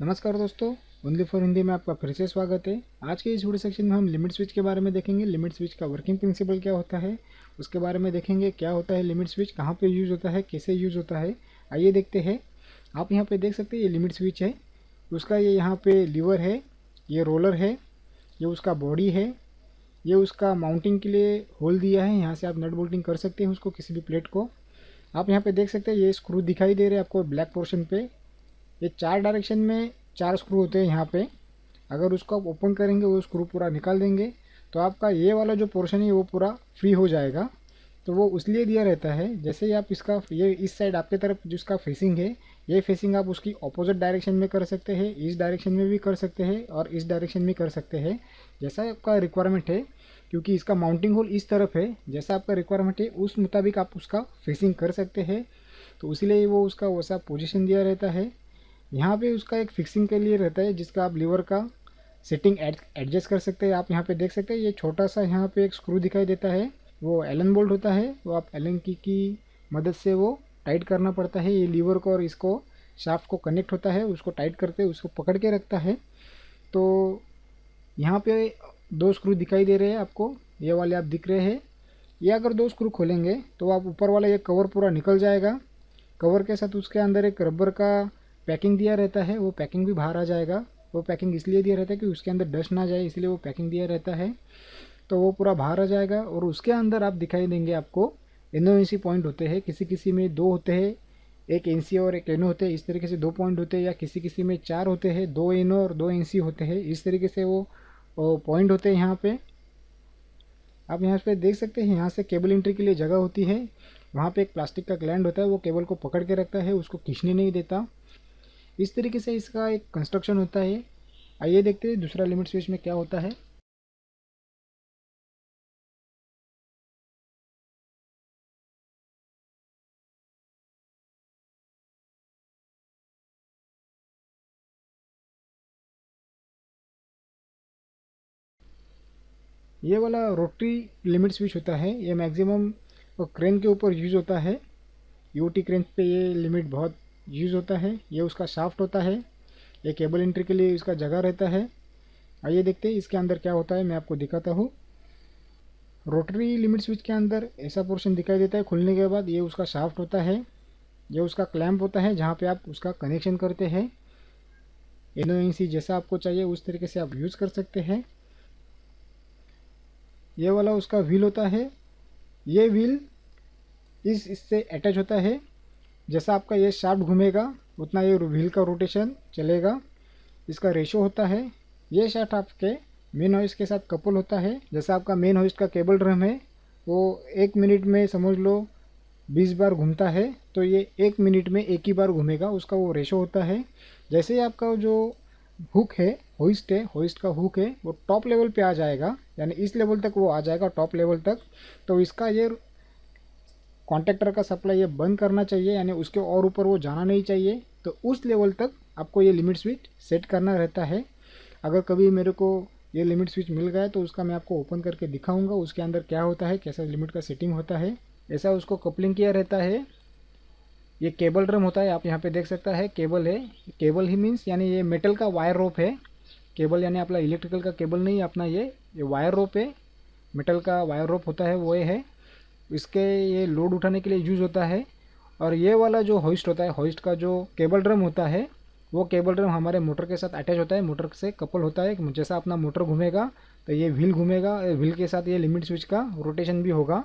नमस्कार दोस्तों, only for Hindi में आपका फिर से स्वागत है। आज के इस वीडियो सेक्शन में हम लिमिट स्विच के बारे में देखेंगे। लिमिट स्विच का वर्किंग प्रिंसिपल क्या होता है, उसके बारे में देखेंगे। क्या होता है लिमिट स्विच, कहाँ पे यूज़ होता है, कैसे यूज़ होता है, आइए देखते हैं। आप यहाँ पे देख सकते हैं ये लिमिट स्विच है। उसका ये यहाँ पे लीवर है, ये रोलर है, ये उसका बॉडी है, ये उसका माउंटिंग के लिए होल दिया है। यहाँ से आप नट बोल्टिंग कर सकते हैं उसको, किसी भी प्लेट को। आप यहाँ पे देख सकते हैं ये स्क्रू दिखाई दे रहे हैं आपको ब्लैक पोर्शन पे। ये 4 डायरेक्शन में 4 स्क्रू होते हैं यहाँ पे। अगर उसको आप ओपन करेंगे, वो स्क्रू पूरा निकाल देंगे तो आपका ये वाला जो पोर्शन है वो पूरा फ्री हो जाएगा। तो वो इसलिए दिया रहता है, जैसे ही आप इसका ये इस साइड आपके तरफ जिसका फेसिंग है, ये फेसिंग आप उसकी ऑपोजिट डायरेक्शन में कर सकते हैं, इस डायरेक्शन में भी कर सकते हैं और इस डायरेक्शन में कर सकते हैं, जैसा आपका रिक्वायरमेंट है। क्योंकि इसका माउंटिंग होल इस तरफ है, जैसा आपका रिक्वायरमेंट है उस मुताबिक आप उसका फेसिंग कर सकते हैं। तो इसलिए वो उसका वैसा पोजीशन दिया रहता है। यहाँ पे उसका एक फिक्सिंग के लिए रहता है, जिसका आप लीवर का सेटिंग एडजस्ट कर सकते हैं। आप यहाँ पे देख सकते हैं ये छोटा सा यहाँ पे एक स्क्रू दिखाई देता है, वो एलन बोल्ट होता है। वो आप एलन की मदद से वो टाइट करना पड़ता है। ये लीवर को और इसको शाफ्ट को कनेक्ट होता है, उसको टाइट करके उसको पकड़ के रखता है। तो यहाँ पे 2 स्क्रू दिखाई दे रहे हैं आपको, ये वाले आप दिख रहे हैं। ये अगर 2 स्क्रू खोलेंगे तो आप ऊपर वाला ये कवर पूरा निकल जाएगा। कवर के साथ उसके अंदर एक रबर का पैकिंग दिया रहता है, वो पैकिंग भी बाहर आ जाएगा। वो पैकिंग इसलिए दिया रहता है कि उसके अंदर डस्ट ना जाए, इसलिए वो पैकिंग दिया रहता है। तो वो पूरा बाहर आ जाएगा और उसके अंदर आप दिखाई देंगे आपको NONC पॉइंट होते हैं। किसी किसी में 2 होते हैं, एक NC और एक NO होते हैं। इस तरीके से 2 पॉइंट होते हैं, या किसी किसी में 4 होते हैं, 2 NO और 2 NC होते हैं। इस तरीके से वो पॉइंट होते हैं यहाँ पे। आप यहाँ पे देख सकते हैं, यहाँ से केबल एंट्री के लिए जगह होती है। वहाँ पे एक प्लास्टिक का ग्लैंड होता है, वो केबल को पकड़ के रखता है, उसको खींचने नहीं देता। इस तरीके से इसका एक कंस्ट्रक्शन होता है। आइए देखते हैं दूसरा लिमिट स्विच में क्या होता है। ये वाला रोटरी लिमिट स्विच होता है, ये मैक्सिमम क्रेन के ऊपर यूज़ होता है। यूटी क्रेन पे ये लिमिट बहुत यूज़ होता है। ये उसका शाफ्ट होता है, ये केबल एंट्री के लिए इसका जगह रहता है। आइए देखते हैं इसके अंदर क्या होता है, मैं आपको दिखाता हूँ। रोटरी लिमिट स्विच के अंदर ऐसा पोर्शन दिखाई देता है खुलने के बाद। ये उसका शाफ्ट होता है, ये उसका क्लैंप होता है जहाँ पे आप उसका कनेक्शन करते हैं। NONC जैसा आपको चाहिए उस तरीके से आप यूज़ कर सकते हैं। ये वाला उसका व्हील होता है, ये व्हील इससे अटैच होता है। जैसा आपका ये शाफ्ट घूमेगा उतना ये व्हील का रोटेशन चलेगा। इसका रेशो होता है। ये शाफ्ट आपके मेन हॉइस्ट के साथ कपल होता है। जैसा आपका मेन हॉइस्ट का केबल ड्रम है, वो 1 मिनट में समझ लो 20 बार घूमता है, तो ये 1 मिनट में एक ही बार घूमेगा, उसका वो रेशो होता है। जैसे ही आपका जो हुक है, होइस्ट का हुक है, वो टॉप लेवल पे आ जाएगा, यानी इस लेवल तक वो आ जाएगा, टॉप लेवल तक। तो इसका ये कॉन्ट्रैक्टर का सप्लाई ये बंद करना चाहिए, यानी उसके और ऊपर वो जाना नहीं चाहिए। तो उस लेवल तक आपको ये लिमिट स्विच सेट करना रहता है। अगर कभी मेरे को ये लिमिट स्विच मिल गया तो उसका मैं आपको ओपन करके दिखाऊंगा, उसके अंदर क्या होता है, कैसा लिमिट का सेटिंग होता है। ऐसा उसको कपलिंग किया रहता है। ये केबल ड्रम होता है, आप यहाँ पे देख सकता है केबल है। केबल ही मीन्स यानी ये मेटल का वायर रोप है। केबल यानी अपना इलेक्ट्रिकल का केबल नहीं, अपना ये वायर रोप है, मेटल का वायर रोप होता है, वो ये है। इसके ये लोड उठाने के लिए यूज़ होता है। और ये वाला जो होइस्ट होता है, होइस्ट का जो केबल ड्रम होता है, वो केबल ड्रम हमारे मोटर के साथ अटैच होता है, मोटर से कपल होता है। जैसा अपना मोटर घूमेगा तो ये व्हील घूमेगा, व्हील के साथ ये लिमिट स्विच का रोटेशन भी होगा।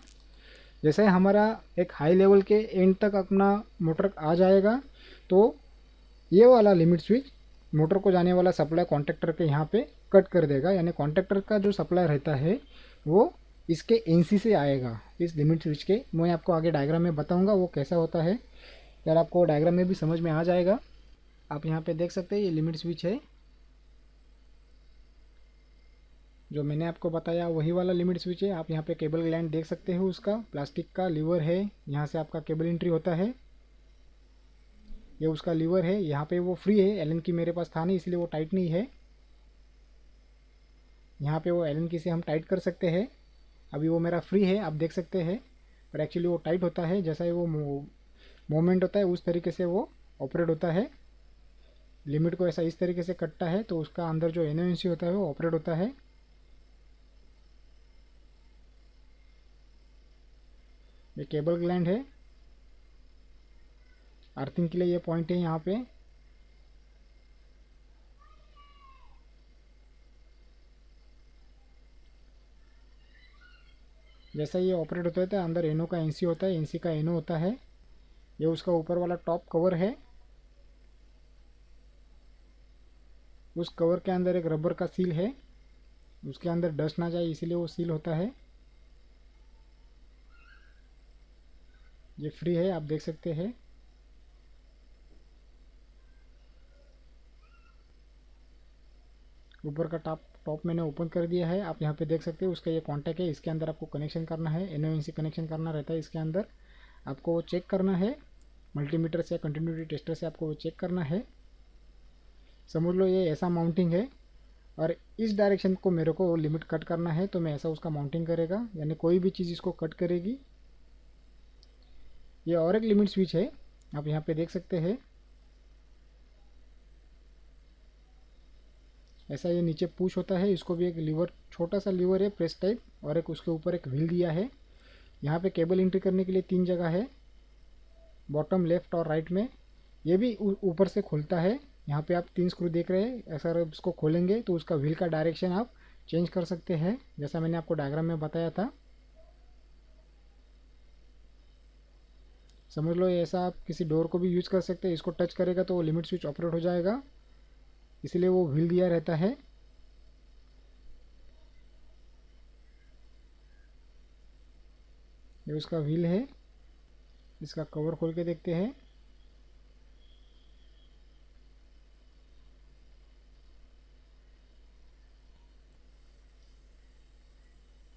जैसे हमारा एक हाई लेवल के एंड तक अपना मोटर आ जाएगा, तो ये वाला लिमिट स्विच मोटर को जाने वाला सप्लाई कॉन्ट्रैक्टर के यहाँ पे कट कर देगा। यानी कॉन्ट्रैक्टर का जो सप्लाई रहता है वो इसके NC से आएगा, इस लिमिट स्विच के। मैं आपको आगे डायग्राम में बताऊंगा वो कैसा होता है, यार आपको डायग्राम में भी समझ में आ जाएगा। आप यहाँ पे देख सकते हैं ये लिमिट स्विच है, जो मैंने आपको बताया वही वाला लिमिट स्विच है। आप यहाँ पे केबल ग्लैंड देख सकते हो, उसका प्लास्टिक का लीवर है, यहाँ से आपका केबल एंट्री होता है। ये उसका लीवर है, यहाँ पे वो फ्री है, एलन की मेरे पास था नहीं इसलिए वो टाइट नहीं है। यहाँ पे वो एलन की से हम टाइट कर सकते हैं। अभी वो मेरा फ्री है, आप देख सकते हैं, पर एक्चुअली वो टाइट होता है। जैसा ही वो मोमेंट होता है उस तरीके से वो ऑपरेट होता है। लिमिट को ऐसा इस तरीके से कटता है तो उसका अंदर जो एनओएनसी होता है वो ऑपरेट होता है। ये केबल ग्लैंड है, अर्थिंग के लिए ये पॉइंट है यहाँ पे। जैसा ये ऑपरेट होता है तो अंदर एनो का एनसी होता है, एनसी का एनो होता है। ये उसका ऊपर वाला टॉप कवर है। उस कवर के अंदर एक रबर का सील है, उसके अंदर डस्ट ना जाए इसीलिए वो सील होता है। ये फ्री है, आप देख सकते हैं। ऊपर का टॉप मैंने ओपन कर दिया है, आप यहाँ पे देख सकते हैं। उसका ये कॉन्टैक्ट है, इसके अंदर आपको कनेक्शन करना है, एनओएनसी कनेक्शन करना रहता है। इसके अंदर आपको वो चेक करना है, मल्टीमीटर से या कंटिन्यूटी टेस्टर से आपको वो चेक करना है। समझ लो ये ऐसा माउंटिंग है और इस डायरेक्शन को मेरे को लिमिट कट करना है तो मैं ऐसा उसका माउंटिंग करेगा, यानी कोई भी चीज़ इसको कट करेगी। ये और एक लिमिट स्विच है, आप यहाँ पे देख सकते हैं। ऐसा ये नीचे पुश होता है, इसको भी एक लीवर, छोटा सा लीवर है प्रेस टाइप, और एक उसके ऊपर एक व्हील दिया है। यहाँ पे केबल एंट्री करने के लिए 3 जगह है, बॉटम, लेफ्ट और राइट में। ये भी ऊपर से खुलता है। यहाँ पे आप 3 स्क्रू देख रहे हैं। ऐसा अगर इसको खोलेंगे तो उसका व्हील का डायरेक्शन आप चेंज कर सकते हैं, जैसा मैंने आपको डायग्राम में बताया था। समझ लो ये ऐसा आप किसी डोर को भी यूज़ कर सकते हैं। इसको टच करेगा तो वो लिमिट स्विच ऑपरेट हो जाएगा, इसलिए वो व्हील दिया रहता है। ये उसका व्हील है। इसका कवर खोल के देखते हैं।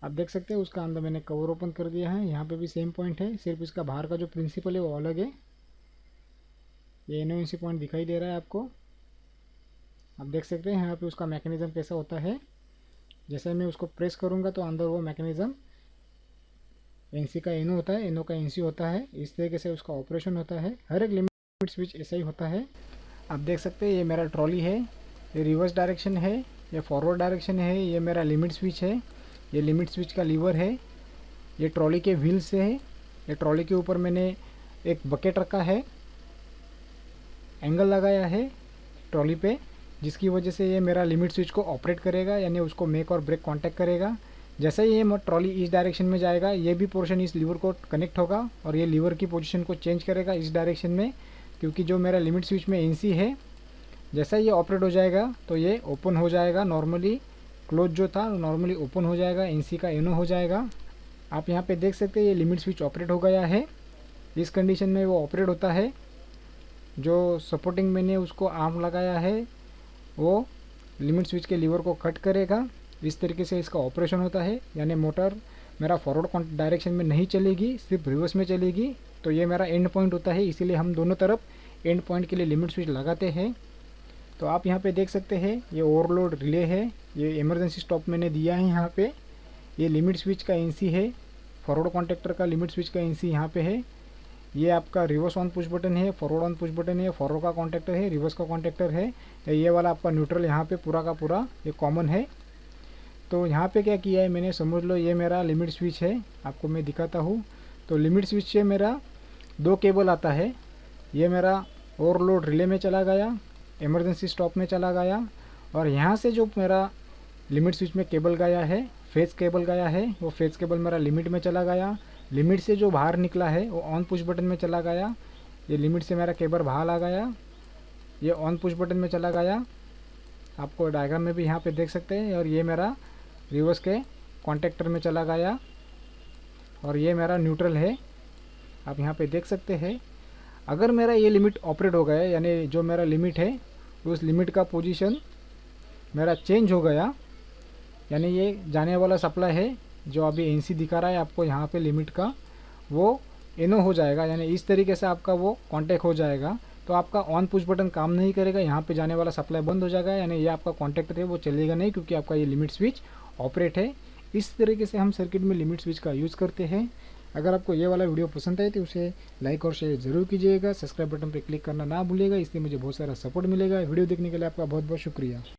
आप देख सकते हैं उसका अंदर मैंने कवर ओपन कर दिया है। यहाँ पे भी सेम पॉइंट है, सिर्फ इसका बाहर का जो प्रिंसिपल है वो अलग है। ये एनओएनसी पॉइंट दिखाई दे रहा है आपको, आप देख सकते हैं। यहाँ पे उसका मैकेनिज़्म कैसा होता है, जैसे मैं उसको प्रेस करूँगा तो अंदर वो मैकेनिज़्म, एनसी का एनो होता है, एनो का एनसी होता है, इस तरीके से उसका ऑपरेशन होता है। हर एक लिमिट स्विच ऐसा ही होता है। आप देख सकते हैं ये मेरा ट्रॉली है, ये रिवर्स डायरेक्शन है, ये फॉरवर्ड डायरेक्शन है। ये मेरा लिमिट स्विच है, ये लिमिट स्विच का लीवर है। ये ट्रॉली के व्हील से है। ये ट्रॉली के ऊपर मैंने एक बकेट रखा है, एंगल लगाया है ट्रॉली पे, जिसकी वजह से ये मेरा लिमिट स्विच को ऑपरेट करेगा, यानी उसको मेक और ब्रेक कांटेक्ट करेगा। जैसे ही ये ट्रॉली इस डायरेक्शन में जाएगा, ये भी पोर्शन इस लीवर को कनेक्ट होगा और ये लीवर की पोजीशन को चेंज करेगा इस डायरेक्शन में, क्योंकि जो मेरा लिमिट स्विच में एनसी है, जैसा ये ऑपरेट हो जाएगा तो ये ओपन हो जाएगा। नॉर्मली क्लोज जो था नॉर्मली ओपन हो जाएगा, एनसी का एनो हो जाएगा। आप यहाँ पे देख सकते हैं ये लिमिट स्विच ऑपरेट हो गया है। इस कंडीशन में वो ऑपरेट होता है। जो सपोर्टिंग मैंने उसको आर्म लगाया है वो लिमिट स्विच के लीवर को कट करेगा। इस तरीके से इसका ऑपरेशन होता है, यानी मोटर मेरा फॉरवर्ड डायरेक्शन में नहीं चलेगी, सिर्फ रिवर्स में चलेगी। तो ये मेरा एंड पॉइंट होता है, इसीलिए हम दोनों तरफ एंड पॉइंट के लिए लिमिट स्विच लगाते हैं। तो आप यहाँ पे देख सकते हैं ये ओवरलोड रिले है, ये इमरजेंसी स्टॉप मैंने दिया है यहाँ पे। ये लिमिट स्विच का एनसी है, फॉरवर्ड कॉन्टैक्टर का लिमिट स्विच का एनसी यहाँ पे है। ये आपका रिवर्स ऑन पुश बटन है, फॉरवर्ड ऑन पुश बटन है, फॉरवर्ड का कॉन्टैक्टर है, रिवर्स का कॉन्टैक्टर है। ये वाला आपका न्यूट्रल यहाँ पे पूरा का पूरा ये कॉमन है। तो यहाँ पे क्या किया है मैंने, समझ लो ये मेरा लिमिट स्विच है, आपको मैं दिखाता हूँ। तो लिमिट स्विच से मेरा 2 केबल आता है। ये मेरा ओवरलोड रिले में चला गया, इमरजेंसी स्टॉप में चला गया, और यहाँ से जो मेरा लिमिट स्विच में केबल गया है, फेज केबल गया है, वो फेज केबल मेरा लिमिट में चला गया। लिमिट से जो बाहर निकला है वो ऑन पुश बटन में चला गया। ये लिमिट से मेरा केबल बाहर आ गया, ये ऑन पुश बटन में चला गया, आपको डायग्राम में भी यहाँ पे देख सकते हैं। और ये मेरा रिवर्स के कॉन्टैक्टर में चला गया, और ये मेरा न्यूट्रल है, आप यहाँ पे देख सकते हैं। अगर मेरा ये लिमिट ऑपरेट हो गया, यानी जो मेरा लिमिट है उस लिमिट का पोजीशन मेरा चेंज हो गया, यानी ये जाने वाला सप्लाई है जो अभी एनसी दिखा रहा है आपको यहाँ पे लिमिट का, वो एनो हो जाएगा, यानी इस तरीके से आपका वो कॉन्टैक्ट हो जाएगा। तो आपका ऑन पुश बटन काम नहीं करेगा, यहाँ पे जाने वाला सप्लाई बंद हो जाएगा, यानी ये आपका कॉन्टैक्टर है वो चलेगा नहीं, क्योंकि आपका ये लिमिट स्विच ऑपरेट है। इस तरीके से हम सर्किट में लिमिट स्विच का यूज़ करते हैं। अगर आपको ये वाला वीडियो पसंद आए तो उसे लाइक और शेयर जरूर कीजिएगा। सब्सक्राइब बटन पर क्लिक करना ना भूलिएगा, इसलिए मुझे बहुत सारा सपोर्ट मिलेगा। वीडियो देखने के लिए आपका बहुत बहुत शुक्रिया।